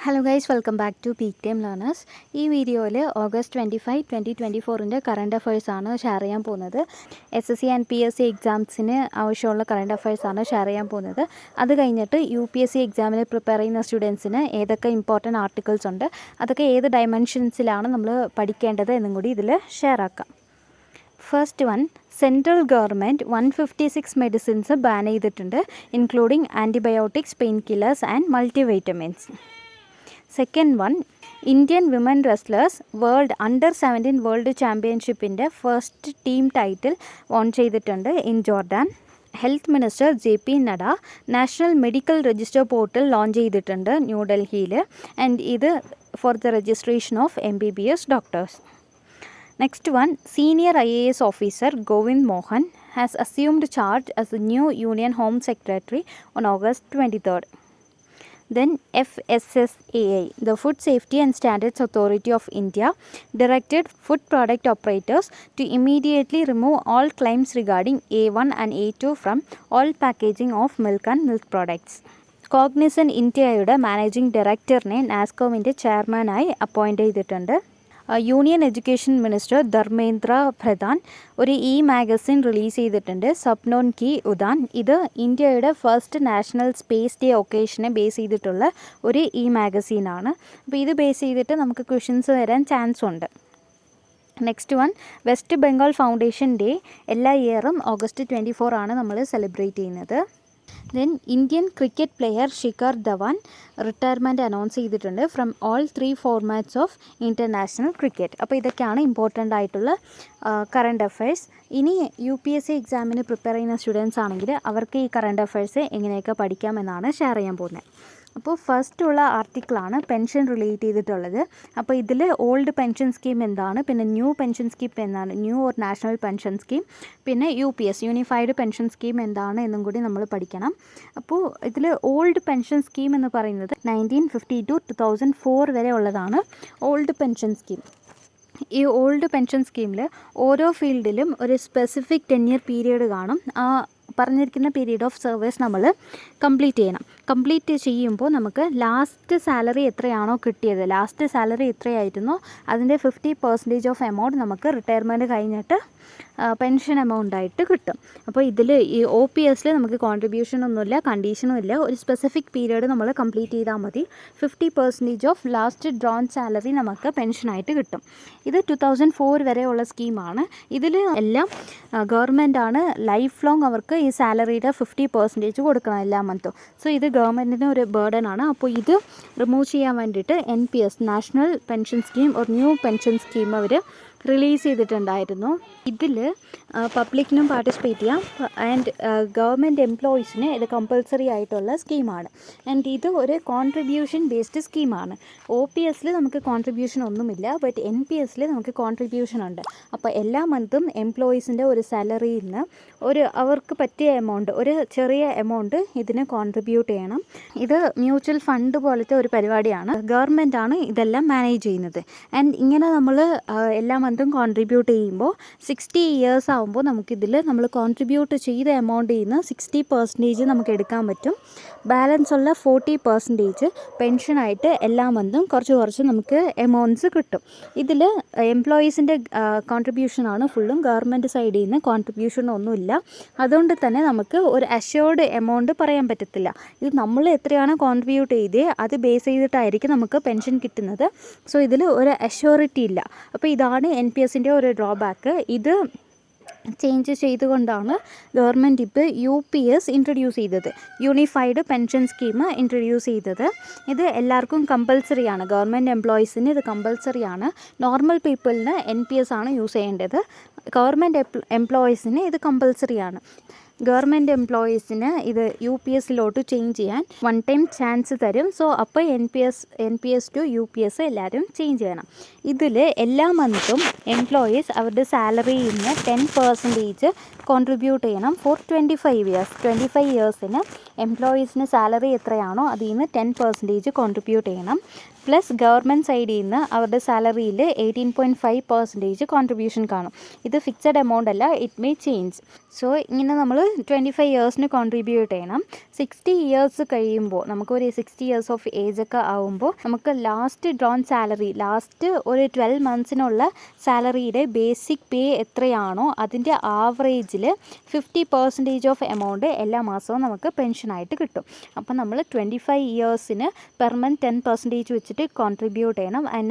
Hello guys, welcome back to peak time learners. ഈ വീഡിയോയിൽ August 25, 2024 current അഫയേഴ്സാണ് share ചെയ്യാൻ പോകുന്നത്. SSC ആൻഡ് PSC എക്സാംസിന് ആവശ്യമുള്ള കറണ്ട് അഫയേഴ്സാണ് ഷെയർ ചെയ്യാൻ പോകുന്നത്. അത് കഴിഞ്ഞിട്ട് UPSC എക്സാമിന് പ്രിപ്പയർ ചെയ്യുന്ന സ്റ്റുഡൻസിന് ഏതൊക്കെ ഇമ്പോർട്ടൻറ്റ് ആർട്ടിക്കിൾസ് ഉണ്ട്, അതൊക്കെ ഏത് ഡയമെൻഷൻസിലാണ് നമ്മൾ പഠിക്കേണ്ടത് എന്നും കൂടി ഇതിൽ ഷെയർ ആക്കാം. First one, central government 156 medicines ban ചെയ്തിട്ടുണ്ട്, including antibiotics, pain killers and multivitamins. Second one, Indian women wrestlers world അണ്ടർ-17 വേൾഡ് ചാമ്പ്യൻഷിപ്പിൻ്റെ ഫസ്റ്റ് ടീം ടൈറ്റിൽ വോൺ ചെയ്തിട്ടുണ്ട് in Jordan. Health minister JP Nadda national medical register portal launch ചെയ്തിട്ടുണ്ട് ന്യൂഡൽഹിയിൽ. And ഇത് for the registration of MBBS doctors. Next one, senior IAS officer Govind Mohan has assumed charge as the new Union Home Secretary on August 23rd. Then FSSAI, the Food Safety and Standards Authority of India, directed food product operators to immediately remove all claims regarding A1 and A2 from all packaging of milk and milk products. Cognizant ഇന്ത്യയുടെ managing ഡയറക്ടറിനെ നാസ്കോമിൻ്റെ ചെയർമാനായി appoint ചെയ്തിട്ടുണ്ട്. Union education minister Dharmendra Pradhan ഒരു magazine release ചെയ്തിട്ടുണ്ട്, സപ്നോൻ കി ഉദാൻ. ഇത് ഇന്ത്യയുടെ first national space day ഒക്കേഷനെ ബേസ് ചെയ്തിട്ടുള്ള ഒരു മാഗസീനാണ്. അപ്പോൾ ഇത് ബേസ് ചെയ്തിട്ട് നമുക്ക് ക്വസ്റ്റ്യൻസ് വരാൻ ചാൻസ് ഉണ്ട്. Next one, West Bengal foundation day എല്ലാ ഇയറും ഓഗസ്റ്റ് 24 ആണ് നമ്മൾ സെലിബ്രേറ്റ് ചെയ്യുന്നത്. Then Indian cricket player Shikhar Dhawan retirement announce ചെയ്തിട്ടുണ്ട് from all 3 formats of international cricket. അപ്പോൾ ഇതൊക്കെയാണ് ഇമ്പോർട്ടൻ്റ് ആയിട്ടുള്ള കറണ്ട് അഫയേഴ്സ്. ഇനി UPSC എക്സാമിന് പ്രിപ്പയർ ചെയ്യുന്ന സ്റ്റുഡൻസ് ആണെങ്കിൽ അവർക്ക് ഈ കറണ്ട് അഫയേഴ്സ് എങ്ങനെയൊക്കെ പഠിക്കാമെന്നാണ് ഷെയർ ചെയ്യാൻ പോകുന്നത്. അപ്പോൾ ഫസ്റ്റ് ഉള്ള ആർട്ടിക്കിളാണ് പെൻഷൻ റിലേറ്റ് ചെയ്തിട്ടുള്ളത്. അപ്പോൾ ഇതിൽ ഓൾഡ് പെൻഷൻ സ്കീം എന്താണ്, പിന്നെ ന്യൂ പെൻഷൻ സ്കീം എന്താണ്, new or national pension scheme, പിന്നെ UPS യൂണിഫൈഡ് പെൻഷൻ സ്കീം എന്താണ് എന്നും കൂടി നമ്മൾ പഠിക്കണം. അപ്പോൾ ഇതിൽ ഓൾഡ് പെൻഷൻ സ്കീം എന്ന് പറയുന്നത് 1950 to 2004 വരെ ഉള്ളതാണ് ഓൾഡ് പെൻഷൻ സ്കീം. ഈ ഓൾഡ് പെൻഷൻ സ്കീമിൽ ഓരോ ഫീൽഡിലും ഒരു സ്പെസിഫിക് 10-year പീരീഡ് കാണും. ആ പറഞ്ഞിരിക്കുന്ന പീരീഡ് ഓഫ് സർവീസ് നമ്മൾ കംപ്ലീറ്റ് ചെയ്യണം. കംപ്ലീറ്റ് ചെയ്യുമ്പോൾ നമുക്ക് ലാസ്റ്റ് സാലറി എത്രയാണോ കിട്ടിയത്, ലാസ്റ്റ് സാലറി എത്രയായിരുന്നോ അതിൻ്റെ 50% ഓഫ് എമൗണ്ട് നമുക്ക് റിട്ടയർമെൻറ്റ് കഴിഞ്ഞിട്ട് പെൻഷൻ എമൗണ്ട് ആയിട്ട് കിട്ടും. അപ്പോൾ ഇതിൽ ഈ OPSൽ നമുക്ക് കോൺട്രിബ്യൂഷൻ ഒന്നുമില്ല, കണ്ടീഷനും ഇല്ല. ഒരു സ്പെസിഫിക് പീരീഡ് നമ്മൾ കംപ്ലീറ്റ് ചെയ്താൽ മതി. 50% ഓഫ് ലാസ്റ്റ് ഡ്രോൺ സാലറി നമുക്ക് പെൻഷനായിട്ട് കിട്ടും. ഇത് 2004 വരെയുള്ള സ്കീമാണ്. ഇതിൽ എല്ലാം ഗവൺമെൻറ്റാണ് ലൈഫ് ലോങ് അവർക്ക് ഈ സാലറിയുടെ 50% കൊടുക്കണം എല്ലാ മന്തും. സോ ഇത് ഗവൺമെൻറ്റിന് ഒരു ബേർഡൻ ആണ്. അപ്പോൾ ഇത് റിമൂവ് ചെയ്യാൻ വേണ്ടിയിട്ട് NPS നാഷണൽ പെൻഷൻ സ്കീം ഒരു ന്യൂ പെൻഷൻ സ്കീം അവർ റിലീസ് ചെയ്തിട്ടുണ്ടായിരുന്നു. ഇതിൽ പബ്ലിക്കിനും പാർട്ടിസിപ്പേറ്റ് ചെയ്യാം. ആൻഡ് ഗവൺമെൻറ് എംപ്ലോയീസിന് ഇത് കമ്പൾസറി ആയിട്ടുള്ള സ്കീമാണ്. ആൻഡ് ഇത് ഒരു കോൺട്രിബ്യൂഷൻ ബേസ്ഡ് സ്കീമാണ്. OPSൽ നമുക്ക് കോൺട്രിബ്യൂഷൻ ഒന്നുമില്ല, ബട്ട് NPSൽ നമുക്ക് കോൺട്രിബ്യൂഷൻ ഉണ്ട്. അപ്പോൾ എല്ലാ മന്തും എംപ്ലോയീസിൻ്റെ ഒരു സാലറിയിൽ നിന്ന് അവർക്ക് പറ്റിയ എമൗണ്ട്, ഒരു ചെറിയ എമൗണ്ട് ഇതിന് കോൺട്രിബ്യൂട്ട് ചെയ്യണം. ഇത് മ്യൂച്വൽ ഫണ്ട് പോലത്തെ ഒരു പരിപാടിയാണ്. ഗവൺമെൻറ്റാണ് ഇതെല്ലാം മാനേജ് ചെയ്യുന്നത്. ആൻഡ് ഇങ്ങനെ നമ്മൾ എല്ലാ മന്തും കോൺട്രിബ്യൂട്ട് ചെയ്യുമ്പോൾ 60 ഇയേഴ്സ് ആകുമ്പോൾ നമുക്കിതിൽ നമ്മൾ കോൺട്രിബ്യൂട്ട് ചെയ്ത എമൗണ്ടിൽ നിന്ന് 60% നമുക്ക് എടുക്കാൻ പറ്റും. ബാലൻസ് ഉള്ള 40% പെൻഷനായിട്ട് എല്ലാ മന്തും കുറച്ച് നമുക്ക് എമൗണ്ട്സ് കിട്ടും. ഇതിൽ എംപ്ലോയീസിൻ്റെ കോൺട്രിബ്യൂഷനാണ് ഫുള്ളും, ഗവൺമെൻറ് സൈഡിൽ നിന്ന് കോൺട്രിബ്യൂഷൻ ഒന്നുമില്ല. അതുകൊണ്ട് തന്നെ നമുക്ക് ഒരു അഷ്യോർഡ് എമൗണ്ട് പറയാൻ പറ്റത്തില്ല. ഇത് നമ്മൾ എത്രയാണ് കോൺട്രിബ്യൂട്ട് ചെയ്തേ അത് ബേസ് ചെയ്തിട്ടായിരിക്കും നമുക്ക് പെൻഷൻ കിട്ടുന്നത്. സോ ഇതിൽ ഒരു അഷ്യോറിറ്റി ഇല്ല. അപ്പോൾ ഇതാണ് NPSൻ്റെ ഒരു ഡ്രോബാക്ക്. ഇത് ചേഞ്ച് ചെയ്തുകൊണ്ടാണ് ഗവൺമെൻറ് ഇപ്പോൾ UPS ഇൻട്രൊഡ്യൂസ് ചെയ്തത്, യൂണിഫൈഡ് പെൻഷൻ സ്കീം ഇൻട്രൊഡ്യൂസ് ചെയ്തത്. ഇത് എല്ലാവർക്കും കമ്പൾസറിയാണ്. ഗവൺമെൻറ് എംപ്ലോയീസിന് ഇത് കമ്പൾസറിയാണ്. നോർമൽ പീപ്പിളിന് NPS ആണ് യൂസ് ചെയ്യേണ്ടത്. ഗവൺമെൻറ് എംപ്ലോയീസിന് ഇത് കമ്പൾസറിയാണ്. ഗവൺമെൻറ് എംപ്ലോയീസിന് ഇത് UPSലോട്ട് ചേഞ്ച് ചെയ്യാൻ 1 time ചാൻസ് തരും. സോ അപ്പോൾ NPS to UPS എല്ലാവരും ചേഞ്ച് ചെയ്യണം. ഇതിൽ എല്ലാ മന്തും എംപ്ലോയീസ് അവരുടെ സാലറിയിൽ നിന്ന് 10% കോൺട്രിബ്യൂട്ട് ചെയ്യണം ഫോർ 25 years. 25 ഇയേഴ്സിന് എംപ്ലോയീസിന് സാലറി എത്രയാണോ അതിൽ നിന്ന് 10% കോൺട്രിബ്യൂട്ട് ചെയ്യണം. പ്ലസ് ഗവൺമെൻറ് സൈഡിൽ നിന്ന് അവരുടെ സാലറിയിൽ 18.5% കോൺട്രിബ്യൂഷൻ കാണും. ഇത് ഫിക്സഡ് എമൗണ്ട് അല്ല, ഇറ്റ് മേ ചേഞ്ച്. സോ ഇങ്ങനെ നമ്മൾ 25 ഇയേഴ്സിന് കോൺട്രിബ്യൂട്ട് ചെയ്യണം. 60 ഇയേഴ്സ് കഴിയുമ്പോൾ നമുക്കൊരു 60 ഇയേഴ്സ് ഓഫ് ഏജ് ഒക്കെ ആകുമ്പോൾ നമുക്ക് ലാസ്റ്റ് ഡ്രോൺ സാലറി, ലാസ്റ്റ് ഒരു 12 മന്ത്സിനുള്ള സാലറിയുടെ ബേസിക് പേ എത്രയാണോ അതിൻ്റെ ആവറേജിൽ 50% ഓഫ് എമൗണ്ട് എല്ലാ മാസവും നമുക്ക് പെൻഷനായിട്ട് കിട്ടും. അപ്പം നമ്മൾ 25 ഇയേഴ്സിന് പെർ മന്ത് 10% വെച്ചിട്ട് കോൺട്രിബ്യൂട്ട് ചെയ്യണം.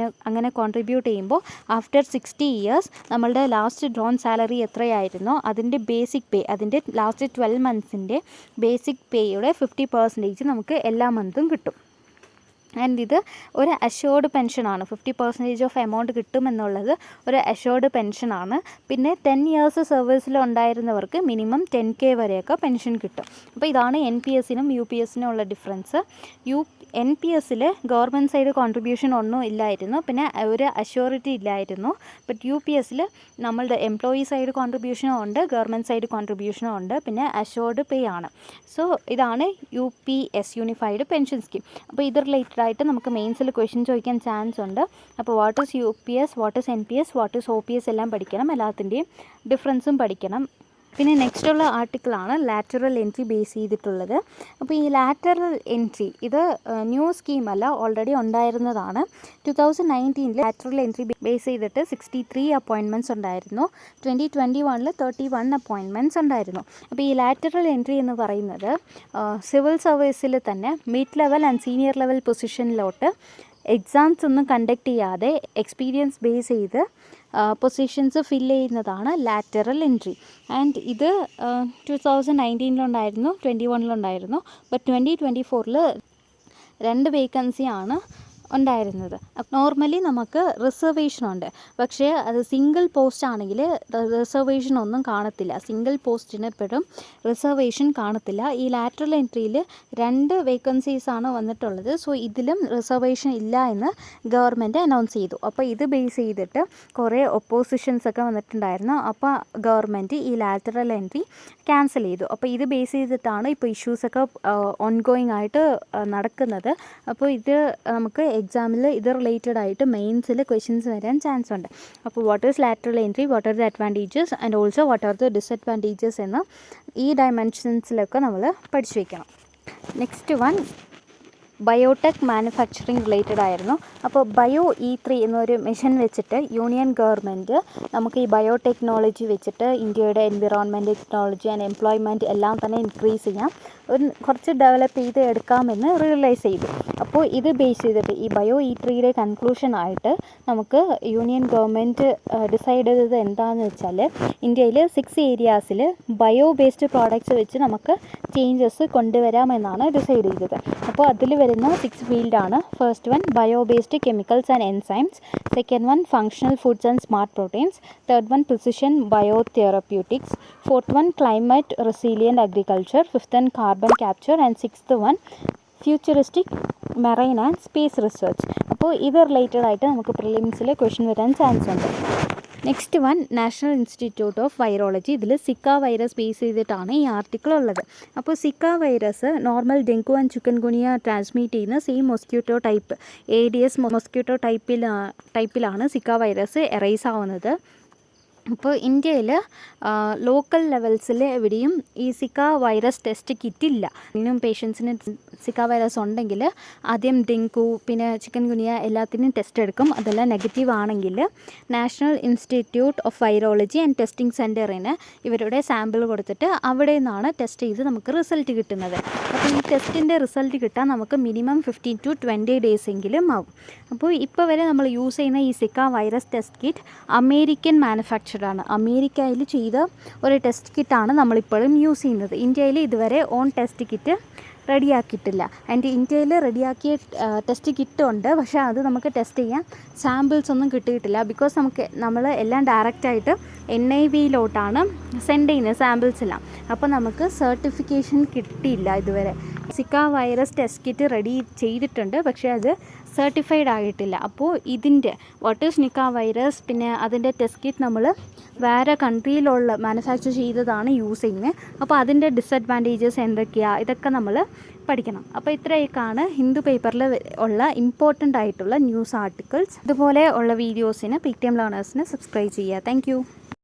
അങ്ങനെ കോൺട്രിബ്യൂട്ട് ചെയ്യുമ്പോൾ ആഫ്റ്റർ 60 ഇയേഴ്സ് നമ്മളുടെ ലാസ്റ്റ് ഡ്രോൺ സാലറി എത്രയായിരുന്നോ അതിൻ്റെ ബേസിക് പേ, അതിൻ്റെ ലാസ്റ്റ് 12 മന്ത്സിൻ്റെ ബേസിക് പേയുടെ 50% നമുക്ക് എല്ലാ മന്തും കിട്ടും. ആൻഡ് ഇത് ഒരു അഷ്യോർഡ് പെൻഷനാണ്. 50% ഓഫ് എമൗണ്ട് കിട്ടുമെന്നുള്ളത് ഒരു അഷ്യോർഡ് പെൻഷനാണ്. പിന്നെ 10 ഇയേഴ്സ് സർവീസിൽ ഉണ്ടായിരുന്നവർക്ക് മിനിമം 10K വരെയൊക്കെ പെൻഷൻ കിട്ടും. അപ്പോൾ ഇതാണ് NPSനും UPSനും ഉള്ള ഡിഫറൻസ്. NPSൽ ഗവൺമെൻറ് സൈഡ് കോൺട്രിബ്യൂഷൻ ഒന്നും ഇല്ലായിരുന്നു, പിന്നെ ഒരു അഷ്യൂറിറ്റി ഇല്ലായിരുന്നു. ബട്ട് UPSൽ നമ്മളുടെ എംപ്ലോയി സൈഡ് കോൺട്രിബ്യൂഷനും ഉണ്ട്, ഗവൺമെൻറ് സൈഡ് കോൺട്രിബ്യൂഷനും ഉണ്ട്, പിന്നെ അഷ്യൂർഡ് പേ ആണ്. സോ ഇതാണ് UPS, യൂണിഫൈഡ് പെൻഷൻ സ്കീം. അപ്പോൾ ഇത് റിലേറ്റഡ് ആയിട്ട് നമുക്ക് മെയിൻസിൽ ക്വസ്റ്റ്യൻ ചോദിക്കാൻ ചാൻസ് ഉണ്ട്. അപ്പോൾ what is UPS, what is NPS, what is OPS എല്ലാം പഠിക്കണം, എല്ലാത്തിൻ്റെയും ഡിഫറൻസും പഠിക്കണം. പിന്നെ നെക്സ്റ്റ് ഉള്ള ആർട്ടിക്കിളാണ് ലാറ്ററൽ എൻട്രി ബേസ് ചെയ്തിട്ടുള്ളത്. അപ്പോൾ ഈ ലാറ്ററൽ എൻട്രി ഇത് ന്യൂ സ്കീമല്ല, ഓൾറെഡി ഉണ്ടായിരുന്നതാണ്. 2019 ലാറ്ററൽ എൻട്രി ബേസ് ചെയ്തിട്ട് 63 അപ്പോയിൻമെൻറ്റ്സ് ഉണ്ടായിരുന്നു. 2021 31 അപ്പോയിൻമെൻറ്റ്സ് ഉണ്ടായിരുന്നു. അപ്പോൾ ഈ ലാറ്ററൽ എൻട്രി എന്ന് പറയുന്നത് സിവിൽ സർവീസിൽ തന്നെ mid level and senior level പൊസിഷനിലോട്ട് എക്സാംസ് ഒന്നും കണ്ടക്ട് ചെയ്യാതെ എക്സ്പീരിയൻസ് ബേസ് ചെയ്ത് പൊസിഷൻസ് ഫില്ല് ചെയ്യുന്നതാണ് ലാറ്ററൽ എൻട്രി. ആൻഡ് ഇത് 2019 21 ബട്ട് 2024 2 വേക്കൻസിയാണ് ഉണ്ടായിരുന്നത്. നോർമലി നമുക്ക് റിസർവേഷൻ ഉണ്ട്, പക്ഷേ അത് സിംഗിൾ പോസ്റ്റ് ആണെങ്കിൽ റിസർവേഷൻ ഒന്നും കാണത്തില്ല. സിംഗിൾ പോസ്റ്റിന് എപ്പോഴും റിസർവേഷൻ കാണത്തില്ല. ഈ ലാറ്ററൽ എൻട്രിയിൽ 2 വേക്കൻസീസാണ് വന്നിട്ടുള്ളത്. സോ ഇതിലും റിസർവേഷൻ ഇല്ല എന്ന് ഗവൺമെൻറ് അനൗൺസ് ചെയ്തു. അപ്പോൾ ഇത് ബേസ് ചെയ്തിട്ട് കുറേ ഒപ്പോസിഷൻസ് ഒക്കെ വന്നിട്ടുണ്ടായിരുന്നു. അപ്പോൾ ഗവൺമെൻറ് ഈ ലാറ്ററൽ എൻട്രി ക്യാൻസൽ ചെയ്തു. അപ്പോൾ ഇത് ബേസ് ചെയ്തിട്ടാണ് ഇപ്പോൾ ഇഷ്യൂസൊക്കെ ഓൺഗോയിങ് ആയിട്ട് നടക്കുന്നത്. അപ്പോൾ ഇത് നമുക്ക് എക്സാമിൽ ഇത് റിലേറ്റഡ് ആയിട്ട് മെയിൻസിൽ ക്വസ്റ്റ്യൻസ് വരാൻ ചാൻസ് ഉണ്ട്. അപ്പോൾ what is lateral entry, what are the advantages and also what are the disadvantages എന്ന് ഈ ഡയമെൻഷൻസിലൊക്കെ നമ്മൾ പഠിച്ചു വയ്ക്കണം. Next one biotech manufacturing related ആയിരുന്നു. അപ്പോൾ ബയോ E3 എന്നൊരു മിഷൻ വെച്ചിട്ട് യൂണിയൻ ഗവൺമെൻറ് നമുക്ക് ഈ ബയോടെക്നോളജി വെച്ചിട്ട് ഇന്ത്യയുടെ എൻവിറോൺമെൻറ്റ്, ടെക്നോളജി ആൻഡ് എംപ്ലോയ്മെൻറ്റ് എല്ലാം തന്നെ ഇൻക്രീസ് ചെയ്യാം, കുറച്ച് ഡെവലപ്പ് ചെയ്ത് എടുക്കാമെന്ന് റിയലൈസ് ചെയ്തു. അപ്പോൾ ഇത് ബേസ് ചെയ്തിട്ട് ഈ ബയോ E3യുടെ കൺക്ലൂഷനായിട്ട് നമുക്ക് യൂണിയൻ ഗവൺമെൻറ് ഡിസൈഡ് ചെയ്തത് എന്താണെന്ന് വെച്ചാൽ ഇന്ത്യയിൽ 6 ഏരിയാസിൽ ബയോ ബേസ്ഡ് പ്രോഡക്റ്റ്സ് വെച്ച് നമുക്ക് ചേഞ്ചസ് കൊണ്ടുവരാമെന്നാണ് ഡിസൈഡ് ചെയ്തത്. അപ്പോൾ അതിൽ വരുന്ന 6 ഫീൽഡാണ്. First one bio based chemicals and enzymes, second one functional foods and smart proteins, third one precision bio therapeutics, fourth one climate resilient agriculture, fifth one carbon capture and sixth one futuristic marine and space research. അപ്പോൾ ഇത് related ആയിട്ട് നമുക്ക് പ്രിലിംസിൽ question വരാൻ chance ഉണ്ട്. Next one National institute of Virology. ഇതിൽ Zika virus base ചെയ്തിട്ടാണ് ഈ ആർട്ടിക്കിൾ ഉള്ളത്. അപ്പോൾ Zika virus normal dengue and chicken ഗുനിയ transmit ചെയ്യുന്ന same mosquito type ADS mosquito ടൈപ്പിലാണ് സിക്ക വൈറസ് എറൈസ് ആവുന്നത്. അപ്പോൾ ഇന്ത്യയിൽ ലോക്കൽ ലെവൽസിൽ എവിടെയും ഈ സിക്ക വൈറസ് ടെസ്റ്റ് കിറ്റില്ല. ഇനിയും പേഷ്യൻസിന് സിക്ക വൈറസ് ഉണ്ടെങ്കിൽ ആദ്യം ഡെങ്കു പിന്നെ ചിക്കൻ ഗുനിയ എല്ലാത്തിനും ടെസ്റ്റ് എടുക്കും. അതെല്ലാം നെഗറ്റീവ് ആണെങ്കിൽ national institute of virology and testing സെൻറ്ററിന് ഇവരുടെ സാമ്പിൾ കൊടുത്തിട്ട് അവിടെ നിന്നാണ് ടെസ്റ്റ് ചെയ്ത് നമുക്ക് റിസൾട്ട് കിട്ടുന്നത്. അപ്പോൾ ഈ ടെസ്റ്റിൻ്റെ റിസൾട്ട് കിട്ടാൻ നമുക്ക് മിനിമം 15 to 20 days എങ്കിലും ആവും. അപ്പോൾ ഇപ്പോൾ വരെ നമ്മൾ യൂസ് ചെയ്യുന്ന ഈ Zika virus test kit American മാനുഫാക്ചറാണ്. അമേരിക്കയിൽ ചെയ്ത ഒരു ടെസ്റ്റ് കിറ്റാണ് നമ്മളിപ്പോഴും യൂസ് ചെയ്യുന്നത്. ഇന്ത്യയിൽ ഇതുവരെ ഓൺ ടെസ്റ്റ് കിറ്റ് റെഡിയാക്കിയിട്ടില്ല. ആൻഡ് ഇന്ത്യയിൽ റെഡിയാക്കിയ ടെസ്റ്റ് കിറ്റ് ഉണ്ട്, പക്ഷേ അത് നമുക്ക് ടെസ്റ്റ് ചെയ്യാൻ സാമ്പിൾസ് ഒന്നും കിട്ടിയിട്ടില്ല. ബിക്കോസ് നമ്മൾ എല്ലാം ഡയറക്റ്റായിട്ട് NIVയിലോട്ടാണ് സെൻഡ് ചെയ്യുന്നത് സാമ്പിൾസ് എല്ലാം. അപ്പോൾ നമുക്ക് സർട്ടിഫിക്കേഷൻ കിട്ടിയില്ല ഇതുവരെ. Zika virus test kit ready ചെയ്തിട്ടുണ്ട്, പക്ഷേ അത് സർട്ടിഫൈഡ് ആയിട്ടില്ല. അപ്പോൾ ഇതിൻ്റെ വാട്ട് ഈസ് നിക്ക വൈറസ് പിന്നെ അതിൻ്റെ ടെസ്റ്റ് കിറ്റ് നമ്മൾ വേറെ കൺട്രിയിലുള്ള മാനുഫാക്ചർ ചെയ്തതാണ് യൂസ് ചെയ്യുന്നത്. അപ്പോൾ അതിൻ്റെ ഡിസഡ്വാൻറ്റേജസ് എന്തൊക്കെയാണ്, ഇതൊക്കെ നമ്മൾ പഠിക്കണം. അപ്പോൾ ഇത്രയൊക്കെയാണ് ഹിന്ദു പേപ്പറിൽ ഉള്ള ഇമ്പോർട്ടൻ്റ് ആയിട്ടുള്ള ന്യൂസ് ആർട്ടിക്കിൾസ്. ഇതുപോലെ ഉള്ള വീഡിയോസിന് PTM ലേണേഴ്സിന് സബ്സ്ക്രൈബ് ചെയ്യുക. താങ്ക്